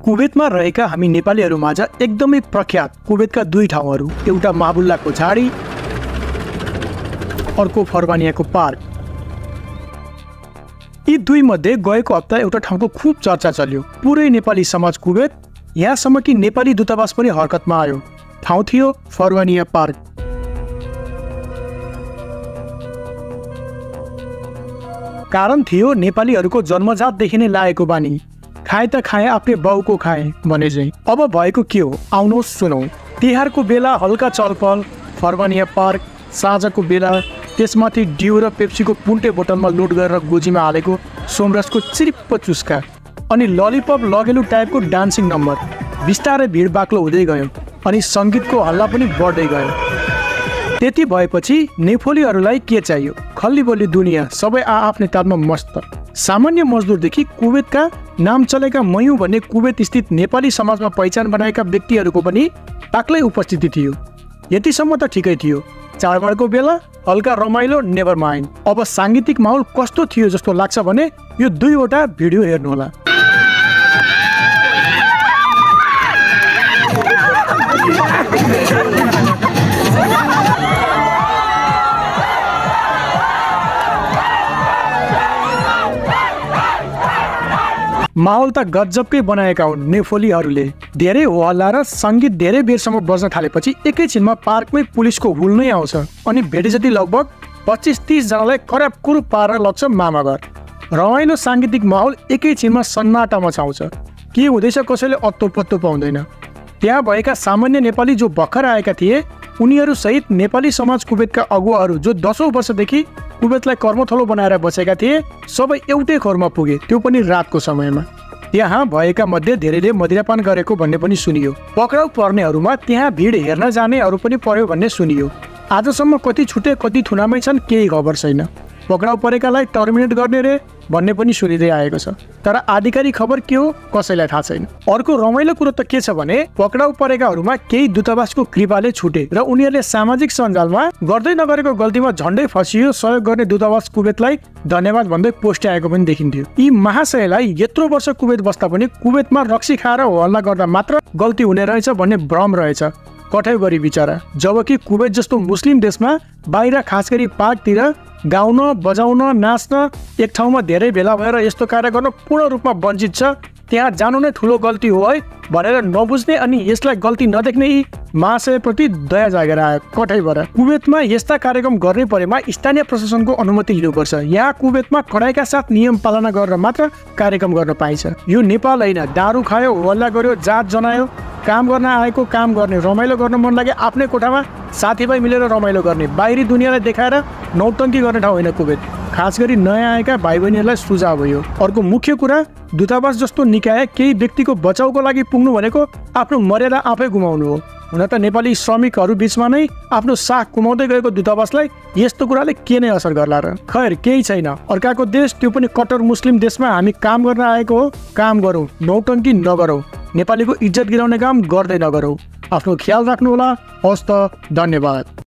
कुवेतमा रहेका हामी नेपालीहरूमाझ एकदमै प्रख्यात कुवेतका दुई ठाउँहरू, एउटा माबुल्लाको झाडी, अर्को फरवानियाको पार्क। यी दुई मध्ये गएको हप्ता एउटा ठाउँको खूब चर्चा चल्यो। पुरै नेपाली समाज कुवेत, यहाँसम्म कि नेपाली दूतावास पनि हरकतमा आयो। ठाउँ थियो फरवानिया पार्क। कारण थियो नेपालीहरूको जन्मजातदेखि नै लागेको बानी, खाए त खाए आफ्नै बाउको खाए भने चाहिँ। अब भएको के हो आउनुहोस् सुनौँ। तिहारको बेला हल्का चलपल, फरवानिया पार्क, साँझको बेला त्यसमाथि डिउ र पेप्सीको पुन्टे बोतलमा लोड गरेर गोजीमा हालेको सोमरसको चिरिप्प चुस्का, अनि ललिपप लगेलु टाइपको डान्सिङ नम्बर। बिस्तारै भिड बाक्लो हुँदै गयो अनि सङ्गीतको हल्ला पनि बढ्दै गयो। त्यति भएपछि नेफोलीहरूलाई के चाहियो? खल्ली बोली दुनियाँ, सबै आआफ्नै तालमा मस्त। सामान्य मजदुरदेखि कुवेतका नाम चलेका मयू भन्ने कुवेत स्थित नेपाली समाजमा पहिचान बनाएका व्यक्तिहरूको पनि बाक्लै उपस्थिति थियो। यतिसम्म त ठिकै थियो। चाडबाडको बेला हल्का रमाइलो, नेभर माइन्ड। अब साङ्गीतिक माहौल कस्तो थियो जस्तो लाग्छ भने यो दुईवटा भिडियो हेर्नुहोला। माहौल त गजबकै बनाएका हुन् नेफोलीहरूले। धेरै हो हल्ला र सङ्गीत धेरै बेरसम्म बज्न थालेपछि एकैछिनमा पार्कमै पुलिसको हुल नै आउँछ अनि भेटे जति लगभग 25-30 जनालाई कराप कुरुप पारेर लग्छ मामाघर। रमाइलो साङ्गीतिक माहौल एकैछिनमा सन्नाटा मचाउँछ। के हुँदैछ कसैले अत्तो पत्तो पाउँदैन। त्यहाँ भएका सामान्य नेपाली जो भर्खर आएका थिए, उनीहरू सहित नेपाली समाज कुवेतका अगुवाहरू जो 10औं वर्षदेखि कुवेतलाई कर्मथलो बनाएर बसेका थिए, सबै एउटै खोरमा पुगे, त्यो पनि रातको समयमा। त्यहाँ भएका मध्ये धेरैले मदिरापान गरेको भन्ने पनि सुनियो। पक्राउ पर्नेहरूमा त्यहाँ भिड हेर्न जानेहरू पनि पर्यो भन्ने सुनियो। आजसम्म कति छुटे कति थुनामै छन् केही खबर छैन। पक्राउ परेकालाई टर्मिनेट गर्ने रे भन्ने पनि सुनिँदै आएको छ, तर आधिकारिक खबर के हो कसैलाई थाहा छैन। अर्को रमाइलो कुरो त के छ भने पक्राउ परेकाहरूमा केही दूतावासको कृपाले छुटे र उनीहरूले सामाजिक सञ्जालमा गर्दै नगरेको गल्तीमा झन्डै फसियो सहयोग गर्ने दूतावास कुवेतलाई धन्यवाद भन्दै पोस्ट आएको पनि देखिन्थ्यो। यी महाशयलाई यत्रो वर्ष कुवेत बस्दा पनि कुवेतमा रक्सी खाएर हल्ला गर्दा मात्र गल्ती हुने रहेछ भन्ने भ्रम रहेछ। कठै गरी बिचरा। जबकि कुवेत जस्तो मुस्लिम देशमा बाहिर खास गरी पार्कतिर गाउन, बजाउन, नाच्न, एक ठाउँमा धेरै भेला भएर यस्तो कार्य गर्न पूर्ण रूपमा वञ्चित छ। त्यहाँ जानु नै ठुलो गल्ती हो है भनेर नबुझ्ने अनि यसलाई गल्ती नदेख्ने यी महाशयप्रति दया जागेर आयो कठैबाट। कुवेतमा यस्ता कार्यक्रम गर्ने परेमा स्थानीय प्रशासनको अनुमति लिनुपर्छ। यहाँ कुवेतमा कडाइका साथ नियम पालना गरेर मात्र कार्यक्रम गर्न पाइन्छ। यो नेपाल होइन। दारू खायो, हल्ला गर्यो, जात जनायो, काम गर्न आएको काम गर्ने, रमाइलो गर्न मन लागे आफ्नै कोठामा साथीभाइ मिलेर रमाइलो गर्ने, बाहिरी दुनियाँलाई देखाएर नौटङ्की गर्ने ठाउँ होइन कुवेत। खास गरी नयाँ आएका भाइ बहिनीहरूलाई सुझाव हो। अर्को मुख्य कुरा, दूतावास जस्तो निकाय केही व्यक्तिको बचाउको लागि पुग्नु भनेको आफ्नो मर्यादा आफै गुमाउनु हो। हुन त नेपाली श्रमिकहरू बिचमा नै आफ्नो साख गुमाउँदै गएको दूतावासलाई यस्तो कुराले के नै असर गर्ला र? खैर केही छैन। अर्काको देश, त्यो पनि कट्टर मुस्लिम देशमा हामी काम गर्न आएको हो। काम गरौँ, नौटङ्की नगरौँ, नेपालीको इज्जत गिराउने काम गर्दै नगरौँ। आफ्नो ख्याल राख्नुहोला। हस्त, धन्यवाद।